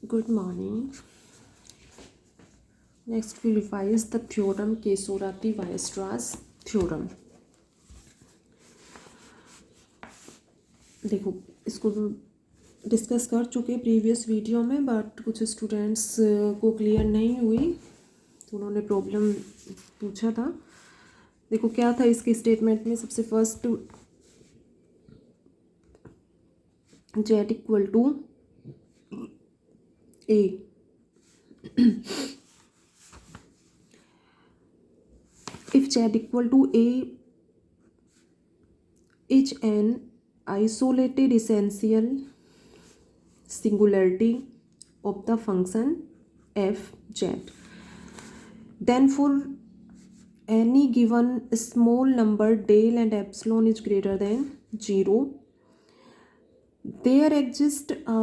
Good morning. Next, we revise the theorem Kesorati-Weierstrass theorem. देखो, इसको discuss कर चुके प्रीवियस वीडियो में, बट कुछ स्टूडेंट्स को क्लियर नहीं हुई तो उन्होंने प्रॉब्लम पूछा था. देखो क्या था इसके स्टेटमेंट में. सबसे first z equal to a. If z equal to a is an isolated essential singularity of the function f(z), then for any given small number del and epsilon is greater than 0, there exists a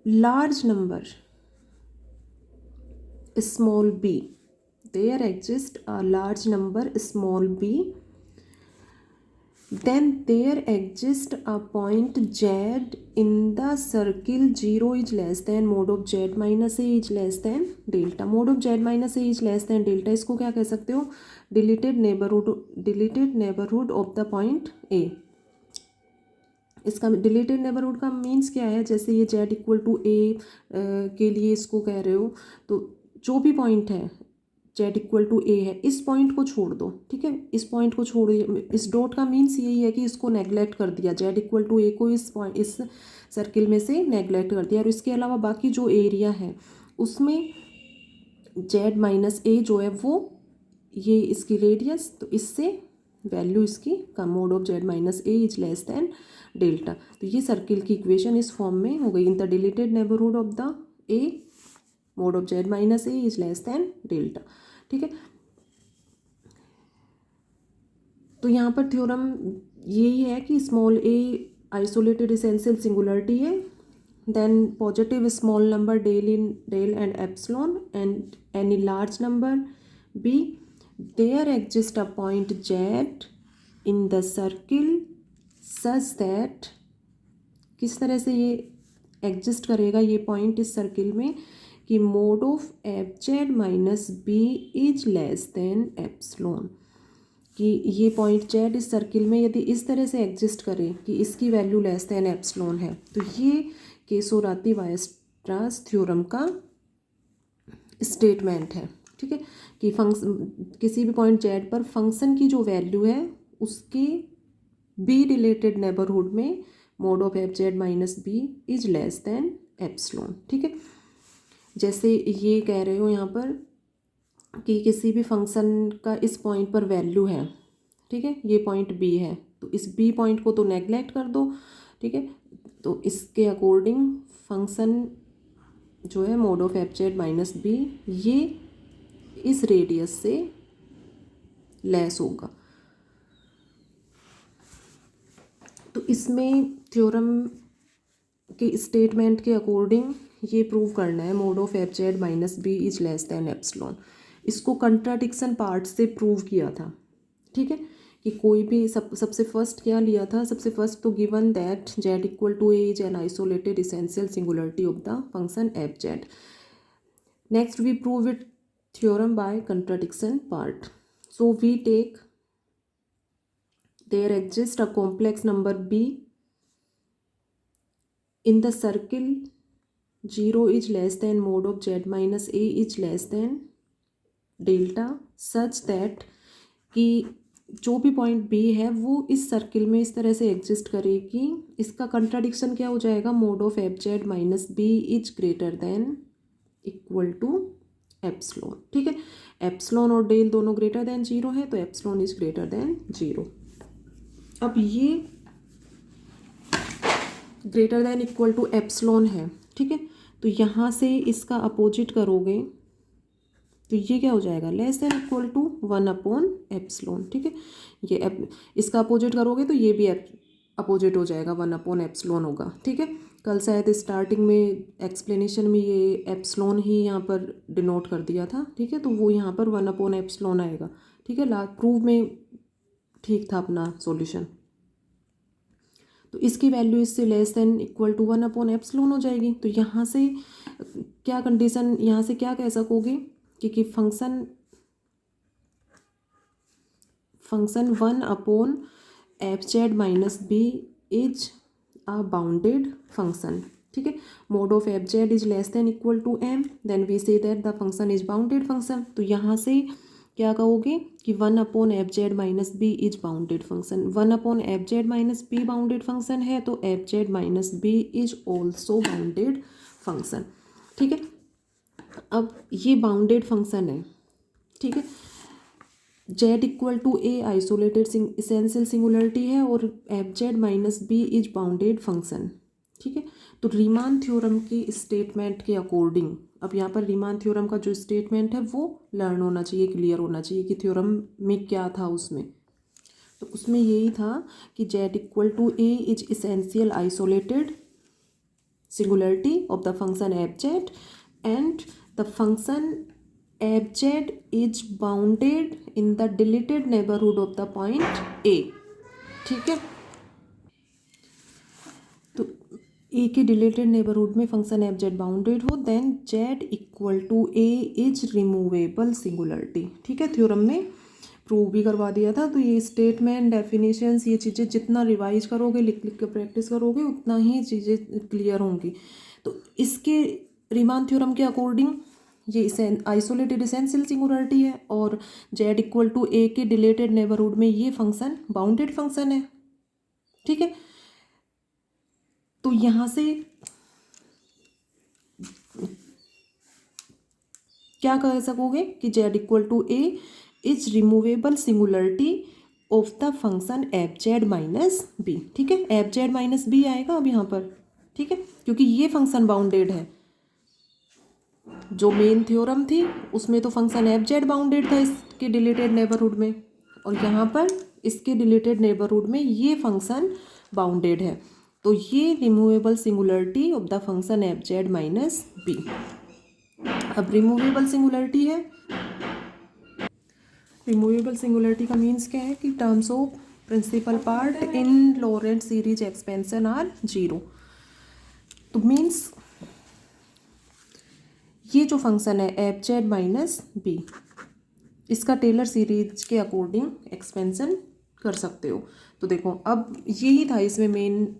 large number small b. There exists a large number small b. Then there exists a point z in the circle 0 is less than mod of z minus a is less than delta. Mod of z minus a is less than delta, इसको क्या कह सकते हो? Deleted neighbourhood of the point a. इसका deleted neighbourhood का means क्या है? जैसे ये z इक्वल टू a के लिए इसको कह रहे हो, तो जो भी पॉइंट है z इक्वल टू a है, इस पॉइंट को छोड़ दो. ठीक है, इस पॉइंट को छोड़, इस डॉट का मीन्स यही है कि इसको नेगलेक्ट कर दिया. z इक्वल टू a को इस सर्किल में से नेगलेक्ट कर दिया. और इसके अलावा बाकी जो एरिया है उसमें z माइनस a जो है वो ये इसकी रेडियस, तो इससे वैल्यू इसकी कम. Mode of z minus a is less than delta. तो ये सर्किल की इक्वेशन इस फॉर्म में हो गई. In the deleted neighbourhood of the a mode of z minus a is less than delta. ठीक है, तो यहाँ पर थ्योरम यही है कि small a isolated essential singularity है. Then positive small number del and epsilon and any large number b. There exist a point z in the circle such that, किस तरह से ये एग्जिस्ट करेगा ये पॉइंट इस सर्किल में, कि mod of F Z minus B is less than epsilon. कि ये पॉइंट जेड इस सर्किल में यदि इस तरह से एग्जिस्ट करे कि इसकी वैल्यू लेस देन एप्सिलॉन है, तो ये केसोराती-वायरस्ट्रास थ्योरम का स्टेटमेंट है. ठीक है, कि किसी भी पॉइंट जेड पर फंक्शन की जो वैल्यू है उसके बी रिलेटेड नेबरहुड में mod of F Z minus B is less than epsilon. ठीक है, जैसे ये कह रहे हो यहाँ पर कि किसी भी फंक्शन का इस पॉइंट पर वैल्यू है. ठीक है, ये पॉइंट बी है, तो इस बी पॉइंट को तो नेगलेक्ट कर दो. ठीक है, तो इसके अकॉर्डिंग फंक्शन जो है mod of F Z minus b ये इस रेडियस से लेस होगा. तो इसमें थ्योरम के स्टेटमेंट के अकॉर्डिंग ये प्रूव करना है mod of F Z minus B is less than epsilon. इसको कंट्राडिक्शन पार्ट से प्रूव किया था. ठीक है, कि कोई भी सबसे फर्स्ट क्या लिया था? सबसे फर्स्ट तो given that Z equal to A is an isolated essential singularity of the function F z. Next we prove it theorem by contradiction part. So we take there exists a complex number b in the circle 0 is less than mod of z minus a is less than delta such that कि जो भी point b है वो इस circle में इस तरह से एग्जिस्ट करेगी. इसका कंट्राडिक्शन क्या हो जाएगा? Mod of F Z minus B is greater than equal to epsilon. ठीक है, एप्सिलॉन और डेल दोनों ग्रेटर देन 0 है, तो एप्सिलॉन इज ग्रेटर देन 0. अब ये greater than equal to epsilon है. ठीक है, तो यहाँ से इसका अपोजिट करोगे तो ये क्या हो जाएगा? Less than equal to 1 upon epsilon. ठीक है, ये इसका अपोजिट करोगे तो ये भी अपोजिट हो जाएगा, 1 अपॉन एप्सिलॉन होगा. ठीक है, कल शायद स्टार्टिंग में एक्सप्लेनेशन में ये एप्सिलॉन ही यहाँ पर डिनोट कर दिया था. ठीक है, तो वो यहाँ पर 1 अपॉन एप्सिलॉन आएगा. ठीक है, लास्ट प्रूव में ठीक था अपना सॉल्यूशन. तो इसकी वैल्यू इससे लेस देन इक्वल टू 1/एप्सिलॉन हो जाएगी। तो यहाँ से क्या कंडीशन, यहाँ से क्या कह सकोगे कि function 1/f(z minus b is a bounded function. ठीक है, mod of F Z is less than equal to m, then we say that the function is bounded function. तो यहाँ से क्या कहोगे कि 1/f(z minus b is bounded function. 1/f(z minus b bounded function है तो f(z minus b is also bounded function. ठीक है, अब ये बाउंडेड फंक्शन है। ठीक है, z equal to a isolated essential singularity है और f(z minus b is bounded function. ठीक है, तो रीमान थ्योरम की स्टेटमेंट के अकॉर्डिंग, अब यहाँ पर रीमान थ्योरम का जो स्टेटमेंट है वो लर्न होना चाहिए, क्लियर होना चाहिए कि थ्योरम में क्या था उसमें। तो उसमें यही था कि z equal to a is essential isolated singularity of the function f(z) and the function f(z) is bounded in the deleted neighbourhood of the point a। ठीक है, तो ए के डिलीटेड नेबरहुड में फंक्शन f(z) बाउंडेड हो, then z equal to a is removable singularity. ठीक है, theorem में prove भी करवा दिया था। तो ये स्टेटमेंट, डेफिनेशंस, ये चीज़ें जितना रिवाइज करोगे, लिख लिख कर प्रैक्टिस करोगे, उतना ही चीज़ें क्लियर होंगी। तो इसके रीमान थ्योरम के अकॉर्डिंग ये आइसोलेटेड इसेंशियल सिंगुलरिटी है और z इक्वल टू a के डिलीटेड नेबरहुड में ये फंक्शन बाउंडेड फंक्शन है। ठीक है, तो यहाँ से क्या कह सकोगे कि z equal to a is removable singularity of the function f(z minus b। ठीक है, f(z माइनस b आएगा अब यहाँ पर। ठीक है, क्योंकि ये फंक्शन बाउंडेड है। जो मेन थ्योरम थी उसमें तो फंक्शन f(z) बाउंडेड था इसके डिलीटेड नेबरहुड में, और यहाँ पर इसके डिलीटेड नेबरहुड में ये फंक्शन बाउंडेड है। तो ये removable singularity of the function f(z minus b। अब रिमूवेबल सिंगुलरिटी है, रिमूवेबल सिंगुलरिटी का मीन्स क्या है कि terms of principal part in Laurent series expansion are 0। तो मीन्स ये जो फंक्शन है f(z माइनस b), इसका टेलर सीरीज के अकॉर्डिंग एक्सपेंशन कर सकते हो। तो देखो अब यही था इसमें मेन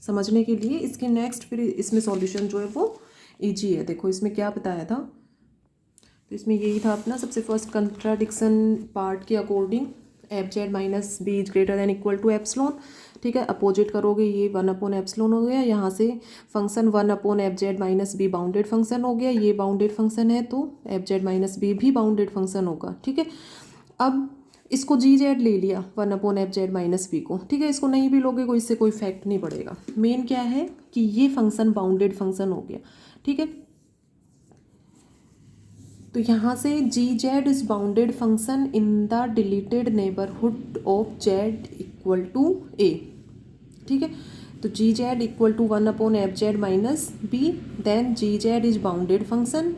समझने के लिए। इसके नेक्स्ट फिर इसमें सॉल्यूशन जो है वो इजी है। देखो इसमें क्या बताया था, तो इसमें यही था अपना सबसे फर्स्ट कंट्राडिक्शन पार्ट के according f(z minus b is greater than equal to epsilon. ठीक है, अपोजिट करोगे ये 1/एप्सिलॉन हो गया। यहाँ से function 1/f(z minus b bounded function हो गया। ये बाउंडेड फंक्शन है तो f(z माइनस b भी बाउंडेड फंक्शन होगा। ठीक है, अब इसको gz ले लिया 1/f(z माइनस b को। ठीक है, इसको नहीं भी लोगे कोई, इससे कोई इफेक्ट नहीं पड़ेगा। मेन क्या है कि ये फंक्शन बाउंडेड फंक्शन हो गया। ठीक है, तो यहाँ से gz is bounded function in the deleted neighbourhood of z equal to a। ठीक है, तो gz equal to 1/f(z minus b, then gz is bounded function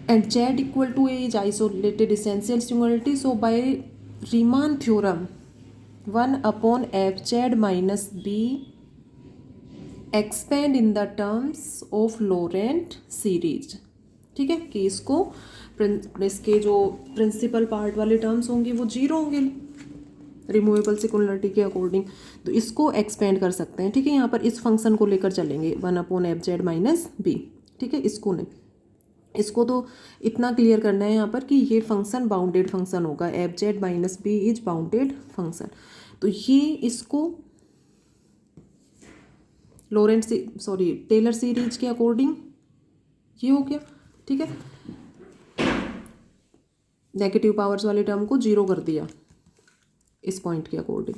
and z equal to a is isolated essential singularity. So by Riemann theorem 1/f(z minus b expand in the terms of Laurent series। ठीक है, कि इसके जो principal part वाले terms होंगे वो 0 होंगे removable singularity के अकॉर्डिंग। तो इसको एक्सपेंड कर सकते हैं। ठीक है, यहाँ पर इस फंक्शन को लेकर चलेंगे 1/f(z माइनस b। ठीक है, इसको नहीं, इसको तो इतना क्लियर करना है यहाँ पर कि ये फंक्शन बाउंडेड फंक्शन होगा। f(z minus b is bounded function. तो ये इसको लॉरेंट टेलर सीरीज के अकॉर्डिंग ये हो गया। ठीक है, नेगेटिव पावर्स वाले टर्म को 0 कर दिया इस पॉइंट के अकॉर्डिंग।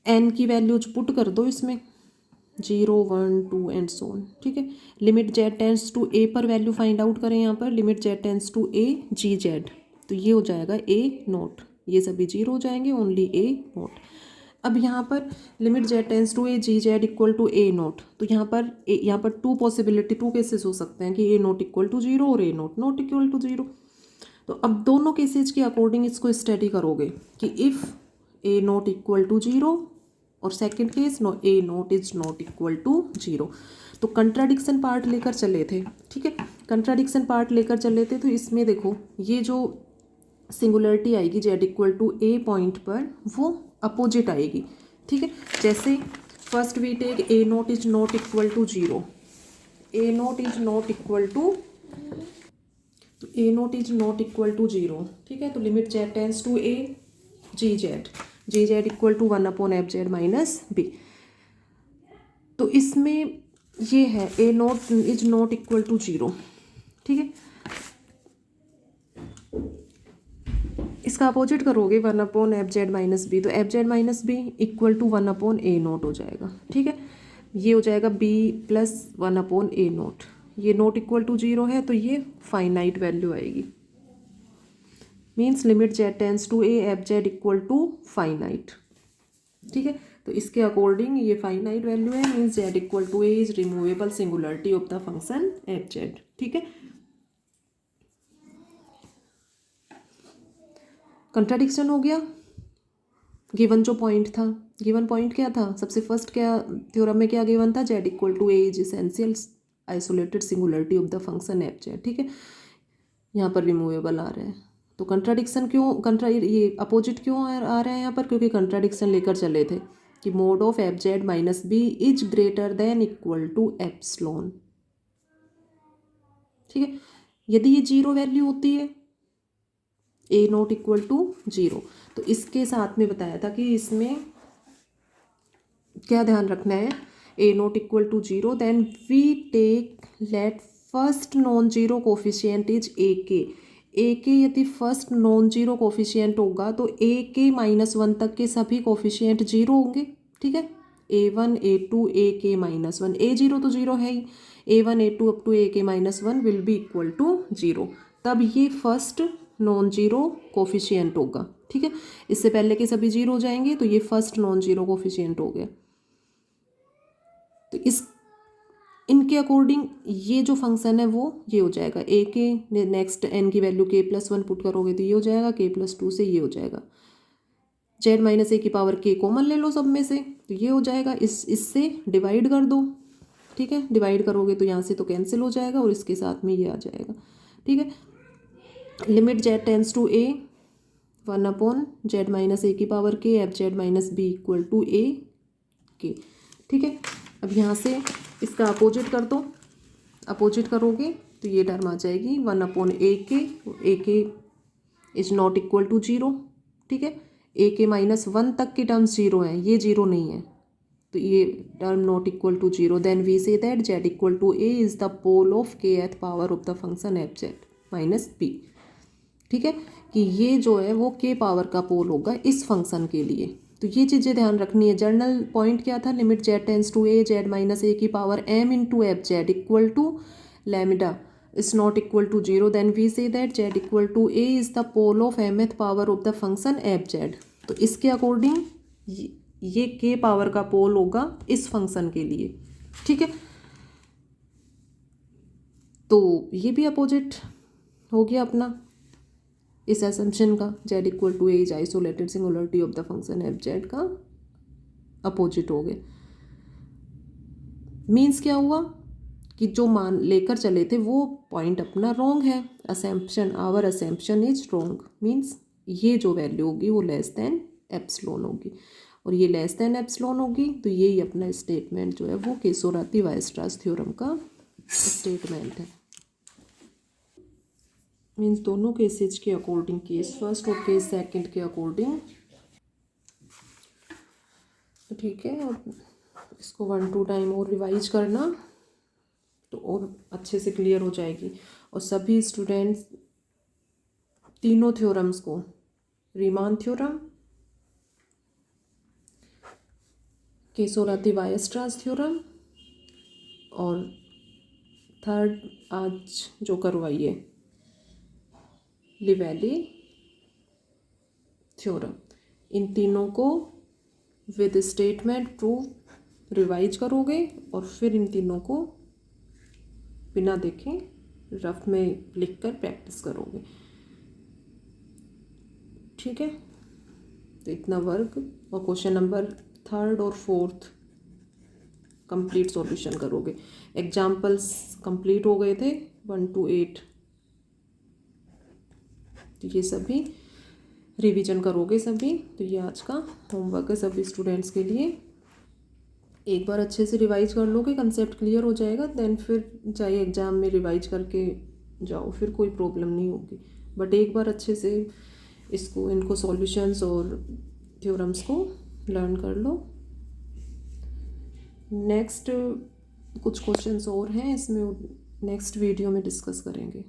n की वैल्यूज पुट कर दो इसमें 0, 1, 2 एंड सो ऑन। ठीक है, limit z tends to a पर वैल्यू फाइंड आउट करें। यहाँ पर limit z tends to a gz, तो ये हो जाएगा a नोट, ये सभी 0 हो जाएंगे, ओनली a नोट। अब यहाँ पर limit z tends to a gz equal to a naught, तो यहाँ पर 2 केसेस हो सकते हैं कि a नोट इक्वल टू 0 और a naught not equal to 0। तो अब दोनों केसेज के अकॉर्डिंग इसको स्टडी करोगे कि if a naught equal to 0 और second case no A naught is not equal to 0। तो कंट्राडिक्शन पार्ट लेकर चले थे, ठीक है, कंट्राडिक्शन पार्ट लेकर चले थे। तो इसमें देखो ये जो सिंगुलरिटी आएगी z equal to a point पर वो अपोजिट आएगी, ठीक है। जैसे first we take a naught is not equal to 0, a naught is not equal to, तो a naught is not equal to 0, ठीक है। तो limit z tends to a g z equal to 1 upon f Z minus b. तो इसमें ये है a naught is not equal to 0, ठीक है। इसका अपोजिट करोगे 1 upon f Z minus b, तो f Z minus b equal to 1 upon a naught हो जाएगा, ठीक है। ये हो जाएगा b plus 1 upon a naught, ये नोट इक्वल टू 0 है तो ये फाइनाइट वैल्यू आएगी। Means limit z tends to a f z equal to finite, ठीक है। तो इसके अकॉर्डिंग ये फाइनाइट वैल्यू है, means z equal to A is removable singularity of the function F Z, ठीक है। कंट्राडिक्शन हो गया। गिवन जो पॉइंट था, गिवन पॉइंट क्या था, सबसे फर्स्ट क्या थ्योरम में क्या गिवन था, Z equal to A is essential isolated singularity of the function F Z, ठीक है। यहाँ पर रिमूवेबल आ रहा है, तो कंट्राडिक्शन क्यों, ये अपोजिट क्यों आ रहा है यहाँ पर, क्योंकि कंट्राडिक्शन लेकर चले थे कि mod of F Z minus B is greater than equal to epsilon, ठीक है। यदि ये 0 वैल्यू होती है ए नॉट इक्वल टू 0, तो इसके साथ में बताया था कि इसमें क्या ध्यान रखना है, a naught equal to 0 then we take let first non zero coefficient is a k यदि फर्स्ट नॉन जीरो कोफिशियंट होगा तो ए के -1 तक के सभी कोफिशियंट 0 होंगे, ठीक है। A1 A2 ए के -1, A0 तो 0 है ही, A1 A2 up to a के -1 विल बी इक्वल टू 0, तब ये फर्स्ट नॉन जीरो कोफिशियंट होगा, ठीक है। इससे पहले के सभी 0 हो जाएंगे तो ये फर्स्ट नॉन जीरो कोफिशियंट हो गया। तो इस इनके अकॉर्डिंग ये जो फंक्शन है वो ये हो जाएगा, ए के नेक्स्ट एन की वैल्यू k+1 पुट करोगे तो ये हो जाएगा, k+2 से ये हो जाएगा, जेड माइनस ए की पावर के कॉमन ले लो सब में से तो ये हो जाएगा, इससे डिवाइड कर दो, ठीक है। डिवाइड करोगे तो यहाँ से तो कैंसिल हो जाएगा और इसके साथ में ये आ जाएगा, ठीक है। Limit z tends to a 1 upon z minus a की power k f Z minus b equal to a k, ठीक है। अब यहाँ से इसका अपोजिट कर दो, अपोजिट करोगे तो ये टर्म आ जाएगी 1 अपॉन ए के इज नॉट इक्वल टू 0, ठीक है। ए के -1 तक की टर्म्स 0 हैं, ये 0 नहीं है तो ये term not equal to 0, then we say that Z equal to A is the pole of kth power of the function F Z minus B, ठीक है। कि ये जो है वो k पावर का पोल होगा इस फंक्शन के लिए, तो ये चीज़ें ध्यान रखनी है। जनरल पॉइंट क्या था, limit z tends to a z minus a की power m into f z equal to lambda is not equal to 0, then we say that Z equal to A is the pole of mth power of the function F z. तो इसके according ये k power का पोल होगा इस function के लिए, ठीक है। तो ये भी अपोजिट हो गया अपना इस असम्पशन का, Z equal to A is isolated singularity of the function F Z का अपोजिट हो गया। मीन्स क्या हुआ कि जो मान लेकर चले थे वो पॉइंट अपना रॉन्ग है, assumption our assumption is wrong, means ये जो वैल्यू होगी वो लेस देन एप्सिलॉन होगी और ये लेस देन एप्सिलॉन होगी, तो यही अपना स्टेटमेंट जो है वो केसोराती-वायस्ट्रास थ्योरम का स्टेटमेंट है। मीन्स दोनों केसेज के अकॉर्डिंग, केस फर्स्ट और केस सेकंड के अकॉर्डिंग, तो ठीक है। और इसको 1-2 टाइम और रिवाइज करना तो और अच्छे से क्लियर हो जाएगी। और सभी स्टूडेंट्स तीनों थ्योरम्स को, रीमान थ्योरम, केसोराती-वायस्ट्रास थ्योरम और थर्ड आज जो करवाइए लिवैली थ्योरम, इन तीनों को विद स्टेटमेंट प्रूफ रिवाइज करोगे और फिर इन तीनों को बिना देखे रफ में लिखकर प्रैक्टिस करोगे, ठीक है। तो इतना वर्क और क्वेश्चन नंबर थर्ड और फोर्थ कंप्लीट सॉल्यूशन करोगे। एग्जाम्पल्स कंप्लीट हो गए थे 1 to 8, तो ये सभी रिवीजन करोगे सभी। तो ये आज का होमवर्क है सभी स्टूडेंट्स के लिए। एक बार अच्छे से रिवाइज कर लोगे, कंसेप्ट क्लियर हो जाएगा, देन फिर चाहे एग्ज़ाम में रिवाइज करके जाओ, फिर कोई प्रॉब्लम नहीं होगी। बट एक बार अच्छे से इनको सॉल्यूशंस और थ्योरम्स को लर्न कर लो। नेक्स्ट कुछ क्वेश्चंस और हैं, इसमें नेक्स्ट वीडियो में डिस्कस करेंगे।